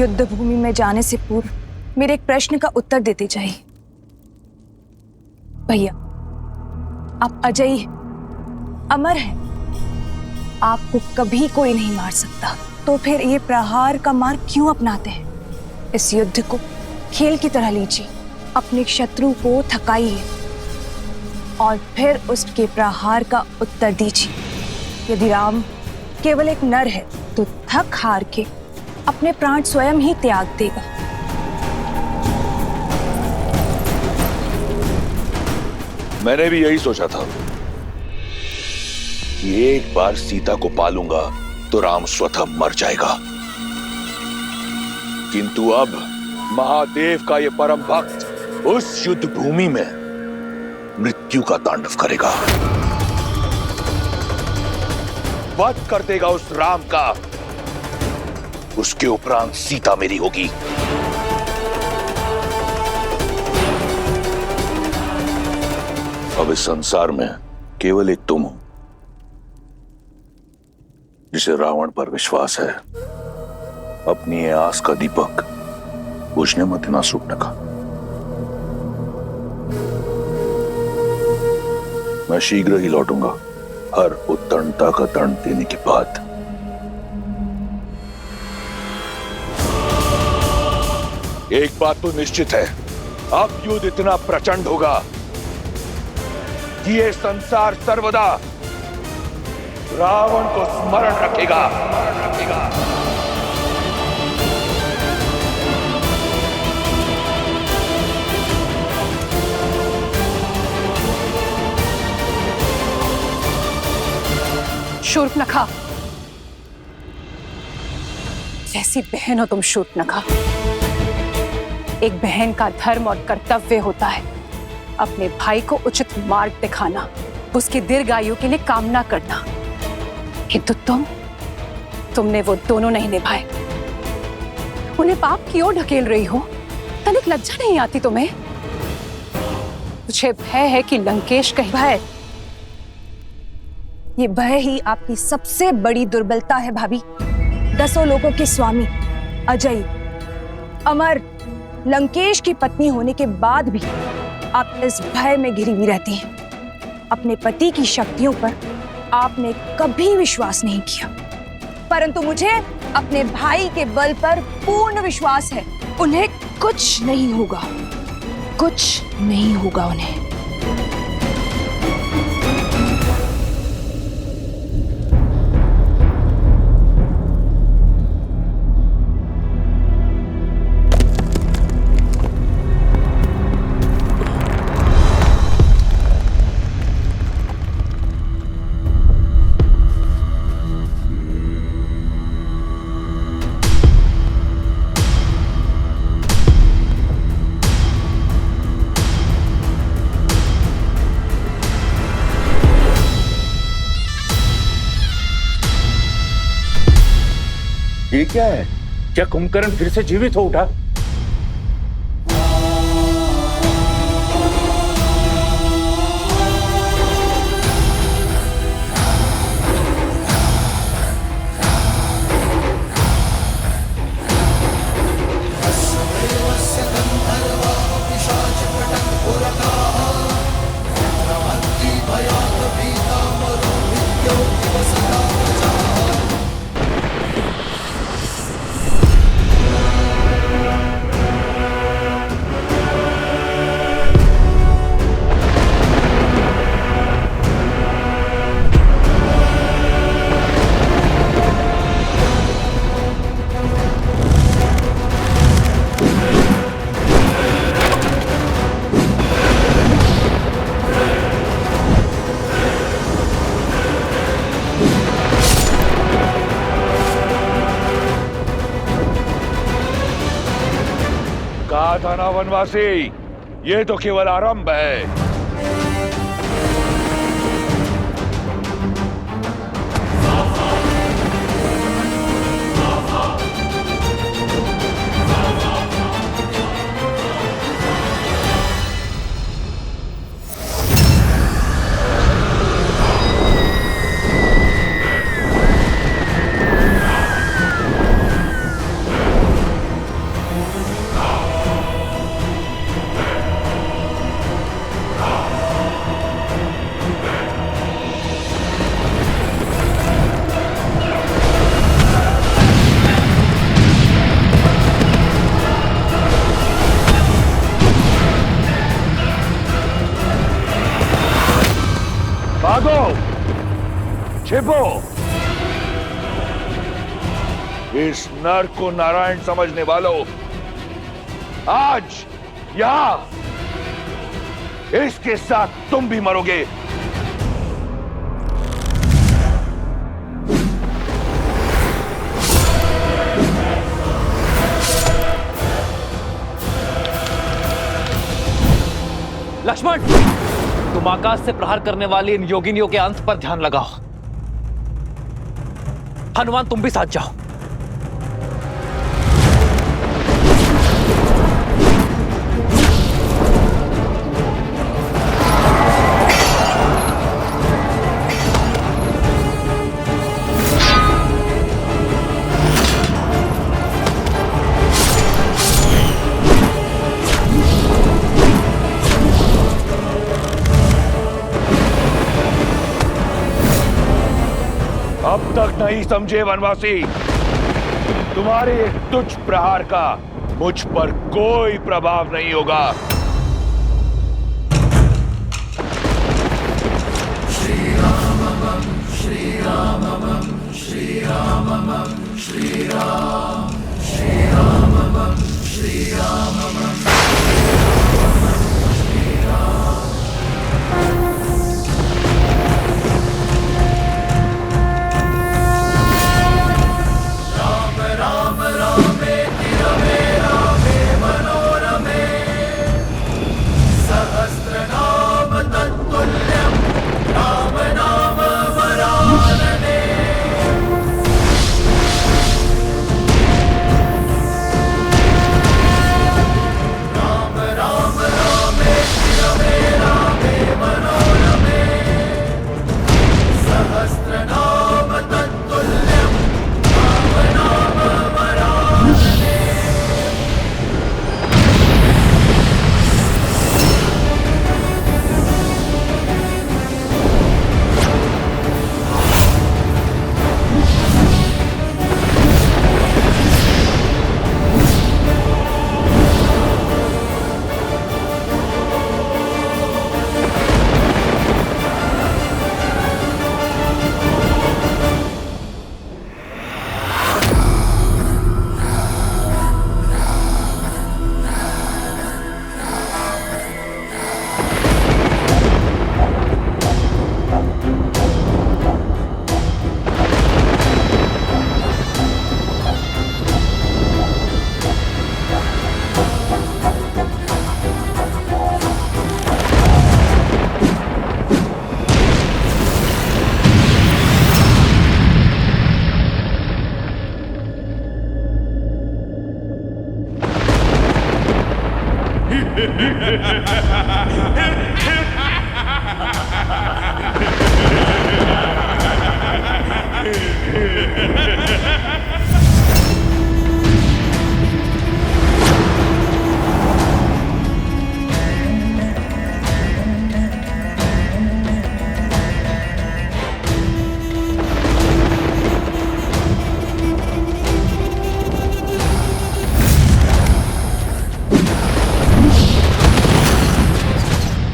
युद्ध भूमि में जाने से पूर्व मेरे एक प्रश्न का उत्तर देते जाइए। भैया, आप अजयी हैं, अमर हैं, आपको कभी कोई नहीं मार सकता, तो फिर ये प्रहार का मार्ग क्यों अपनाते हैं? इस युद्ध को खेल की तरह लीजिए, अपने शत्रु को थकाइए और फिर उसके प्रहार का उत्तर दीजिए। यदि राम केवल एक नर है तो थक हार के अपने प्राण स्वयं ही त्याग देगा। मैंने भी यही सोचा था कि एक बार सीता को पालूंगा तो राम स्वतः मर जाएगा, किंतु अब महादेव का यह परम भक्त उस युद्ध भूमि में मृत्यु का तांडव करेगा, वध कर देगा उस राम का। उसके उपरांत सीता मेरी होगी। अब इस संसार में केवल एक तुम हो जिसे रावण पर विश्वास है। अपनी ये आस का दीपक बुझने मत देना शूर्पणखा। मैं शीघ्र ही लौटूंगा, हर उत्तीर्णता का दंड देने के बाद। एक बात तो निश्चित है, अब युद्ध इतना प्रचंड होगा कि ये संसार सर्वदा रावण को स्मरण रखेगा। शूर्पणखा, कैसी बहन हो तुम शूर्पणखा। एक बहन का धर्म और कर्तव्य होता है अपने भाई को उचित मार्ग दिखाना, उसकी दीर्घायु के लिए कामना करना, किंतु तुमने वो दोनों नहीं निभाए। उन्हें पाप की ओर ढकेल रही हो, तनिक लज्जा नहीं आती तुम्हें? मुझे भय है कि लंकेश कहीं। भय, ये भय ही आपकी सबसे बड़ी दुर्बलता है भाभी। 10 लोगों के स्वामी, अजय, अमर, लंकेश की पत्नी होने के बाद भी आप इस भय में घिरी हुई रहती हैं। अपने पति की शक्तियों पर आपने कभी विश्वास नहीं किया, परंतु मुझे अपने भाई के बल पर पूर्ण विश्वास है। उन्हें कुछ नहीं होगा, कुछ नहीं होगा उन्हें। ये क्या है? क्या कुंभकर्ण फिर से जीवित हो उठा? कहा था ना वनवासी, ये तो केवल आरंभ है। शिबो, इस नर को नारायण समझने वालों, आज यहां इसके साथ तुम भी मरोगे। लक्ष्मण, तुम आकाश से प्रहार करने वाली इन योगिनियों के अंत पर ध्यान लगाओ। हनुमान, तुम भी साथ जाओ। अब तक नहीं समझे वनवासी, तुम्हारे एक तुच्छ प्रहार का मुझ पर कोई प्रभाव नहीं होगा।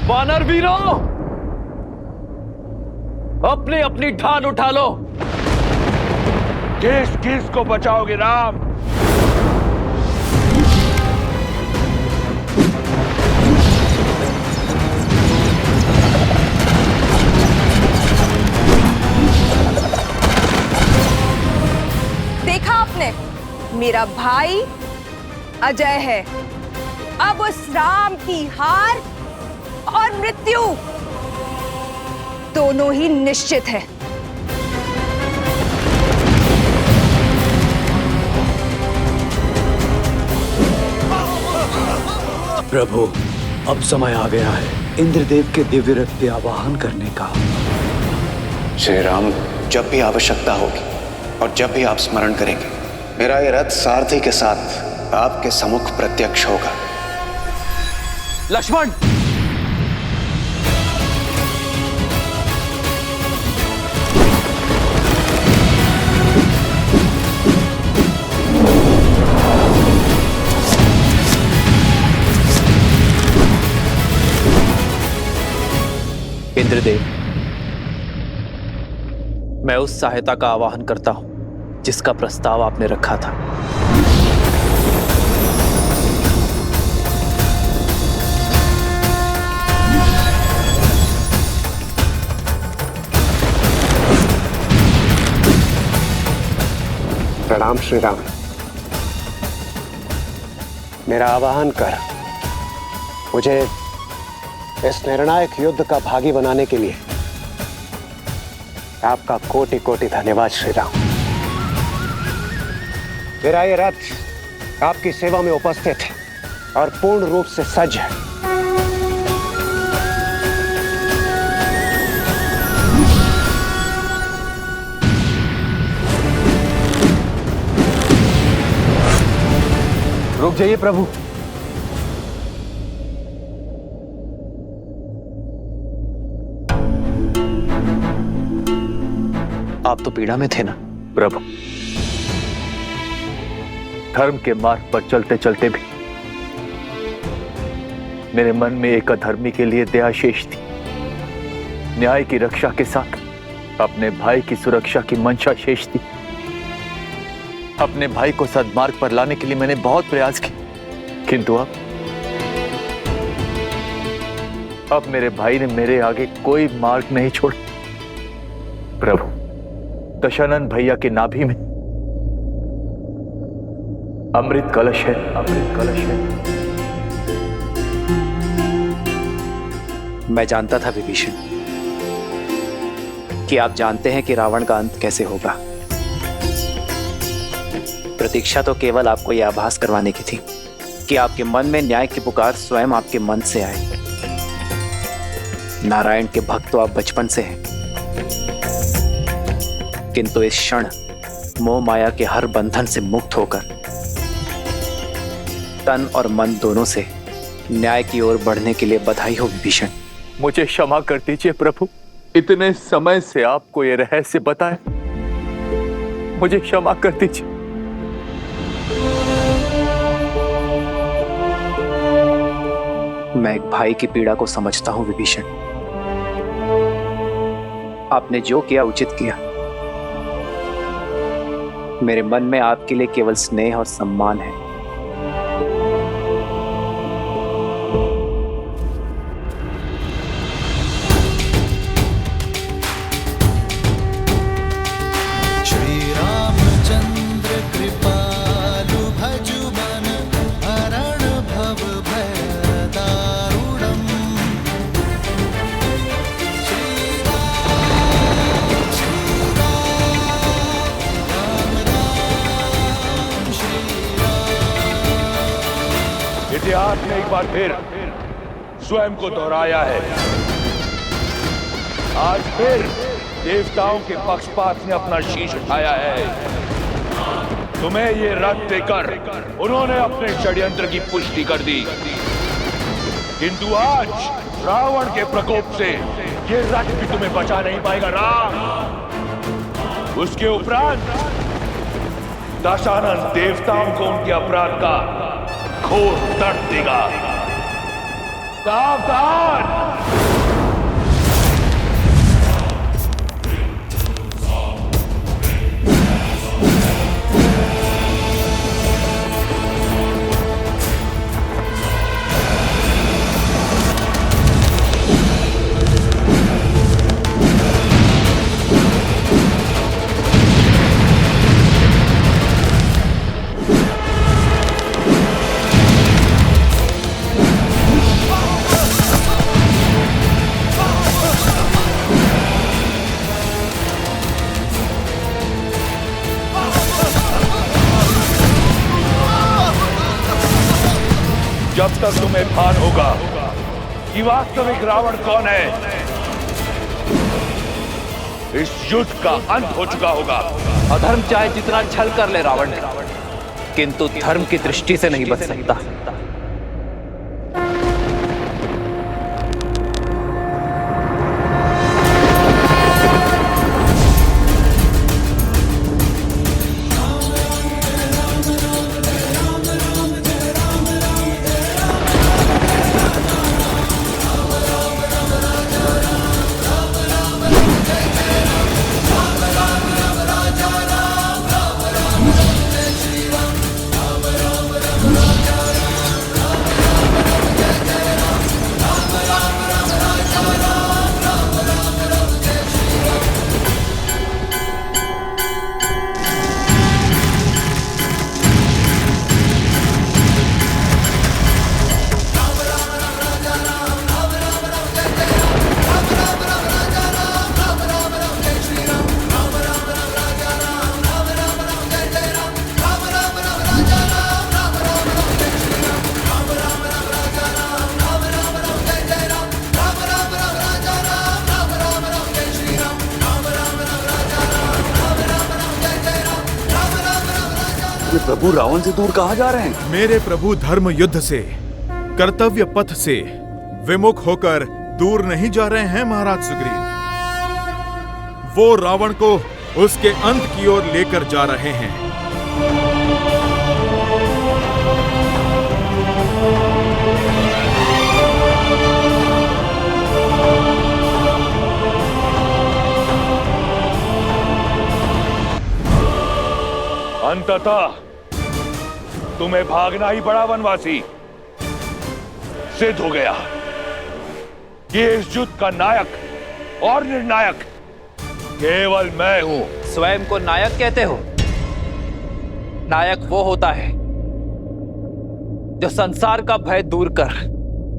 वानर वीरों, अपनी अपनी ढाल उठा लो। किस किस को बचाओगे राम? देखा आपने, मेरा भाई अजय है। अब उस राम की हार और मृत्यु दोनों ही निश्चित है। प्रभु, अब समय आ गया है इंद्रदेव के दिव्य रथ के आवाहन करने का। श्री राम, जब भी आवश्यकता होगी और जब भी आप स्मरण करेंगे, मेरा ये रथ सारथी के साथ आपके सम्मुख प्रत्यक्ष होगा। लक्ष्मण, इंद्रदेव, मैं मैं उस सहायता का आवाहन करता हूं जिसका प्रस्ताव आपने रखा था। प्रणाम श्री राम। मेरा आवाहन कर मुझे इस निर्णायक युद्ध का भागी बनाने के लिए आपका कोटि कोटि धन्यवाद श्री राम। मेरा ये रथ आपकी सेवा में उपस्थित है और पूर्ण रूप से सज्ज है। रुक जाइए प्रभु। आप तो पीड़ा में थे ना प्रभु, धर्म के मार्ग पर चलते चलते भी मेरे मन में एक अधर्मी के लिए दया शेष थी। न्याय की रक्षा के साथ अपने भाई की सुरक्षा की मंशा शेष थी। अपने भाई को सद्मार्ग पर लाने के लिए मैंने बहुत प्रयास किए, किंतु अब मेरे भाई ने मेरे आगे कोई मार्ग नहीं छोड़ा। प्रभु, दशानन भैया के नाभि में अमृत कलश है, अमृत कलश है। मैं जानता था विभीषण कि आप जानते हैं कि रावण का अंत कैसे होगा। प्रतीक्षा तो केवल आपको यह आभास करवाने की थी कि आपके मन में न्याय की पुकार स्वयं आपके मन से आए। नारायण के भक्त तो आप बचपन से हैं, किंतु इस क्षण मोह माया के हर बंधन से मुक्त होकर तन और मन दोनों से न्याय की ओर बढ़ने के लिए बधाई हो विभीषण। मुझे क्षमा कर दीजिए प्रभु, इतने समय से आपको ये रहस्य बताए, मुझे क्षमा कर दीजिए। मैं एक भाई की पीड़ा को समझता हूं विभीषण। आपने जो किया उचित किया। मेरे मन में आपके लिए केवल स्नेह और सम्मान है। इतिहास ने एक बार फिर स्वयं को दोहराया है। आज फिर देवताओं के पक्षपात ने अपना शीश उठाया है। तुम्हें ये रथ देकर उन्होंने अपने षड्यंत्र की पुष्टि कर दी, किंतु आज रावण के प्रकोप से ये रथ भी तुम्हें बचा नहीं पाएगा राम। उसके उपरांत दशानन देवताओं को उनके अपराध का घोर दर्द देगा। सावधान! जब तक तुम्हें भान होगा कि वास्तविक रावण कौन है, इस युद्ध का अंत हो चुका होगा। अधर्म चाहे जितना छल कर ले रावण, किंतु धर्म की दृष्टि से नहीं बच सकता। ये प्रभु रावण से दूर कहाँ जा रहे हैं? मेरे प्रभु धर्म युद्ध से, कर्तव्य पथ से विमुख होकर दूर नहीं जा रहे हैं महाराज सुग्रीव। वो रावण को उसके अंत की ओर लेकर जा रहे हैं। अंततः तुम्हें भागना ही पड़ा वनवासी। सिद्ध हो गया कि इस युद्ध का नायक और निर्णायक केवल मैं हूं। स्वयं को नायक कहते हो? नायक वो होता है जो संसार का भय दूर कर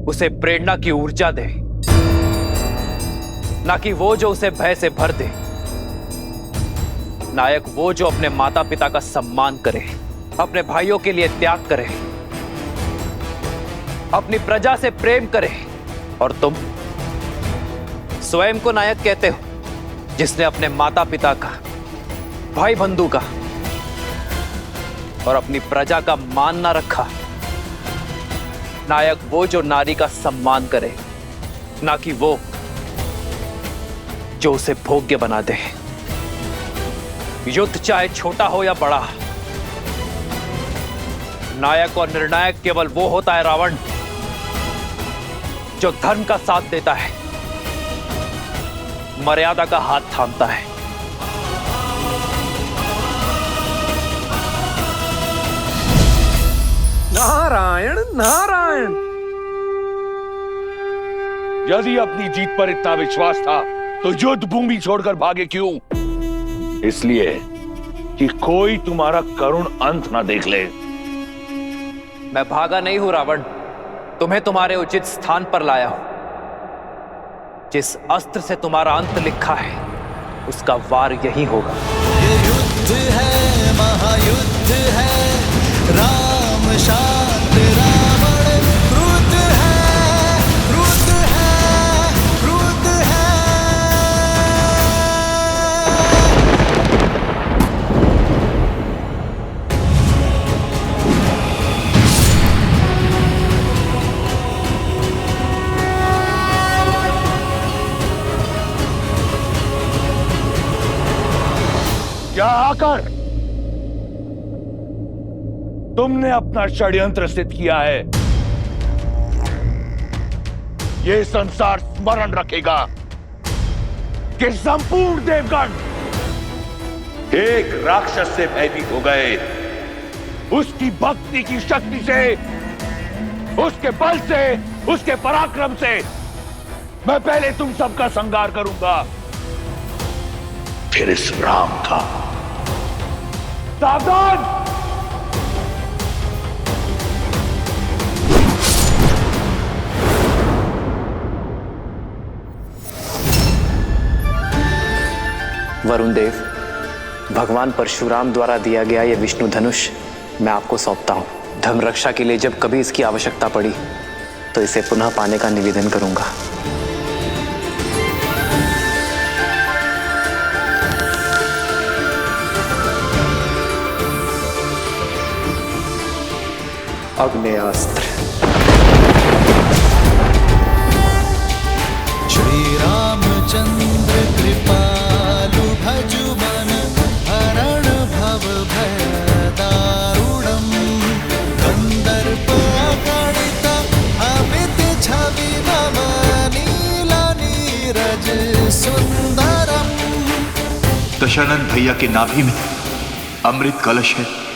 उसे प्रेरणा की ऊर्जा दे, ना कि वो जो उसे भय से भर दे। नायक वो जो अपने माता पिता का सम्मान करे, अपने भाइयों के लिए त्याग करे, अपनी प्रजा से प्रेम करे। और तुम स्वयं को नायक कहते हो जिसने अपने माता पिता का, भाई बंधु का और अपनी प्रजा का मान ना रखा। नायक वो जो नारी का सम्मान करे, ना कि वो जो उसे भोग्य बना दे। युद्ध चाहे छोटा हो या बड़ा, नायक और निर्णायक केवल वो होता है रावण जो धर्म का साथ देता है, मर्यादा का हाथ थामता है। नारायण नारायण। यदि अपनी जीत पर इतना विश्वास था तो युद्ध भूमि छोड़कर भागे क्यों? इसलिए कि कोई तुम्हारा करुण अंत ना देख ले। मैं भागा नहीं हूं रावण, तुम्हें तुम्हारे उचित स्थान पर लाया हूं। जिस अस्त्र से तुम्हारा अंत लिखा है उसका वार यही होगा। ये युद्ध है, महायुद्ध है, राम शांत रावण क्रुद्ध है, क्रुद्ध है, क्रुद्ध है। क्या आकर तुमने अपना षड्यंत्र सिद्ध किया है? ये संसार स्मरण रखेगा कि संपूर्ण देवगण एक राक्षस से भयभीत हो गए। उसकी भक्ति की शक्ति से, उसके बल से, उसके पराक्रम से मैं पहले तुम सबका संहार करूंगा, फिर इस राम का। सावधान! वरुण देव, भगवान परशुराम द्वारा दिया गया यह विष्णु धनुष मैं आपको सौंपता हूं। धर्म रक्षा के लिए जब कभी इसकी आवश्यकता पड़ी तो इसे पुनः पाने का निवेदन करूंगा। अग्नेयास्त्र। श्री रामचंद्र कृपालु भजु मन हरण भव भय दारुणम कंदर्प अगणित अमित छवि नव नील नीरज सुंदरम। दशानंद भैया के नाभि में अमृत कलश है।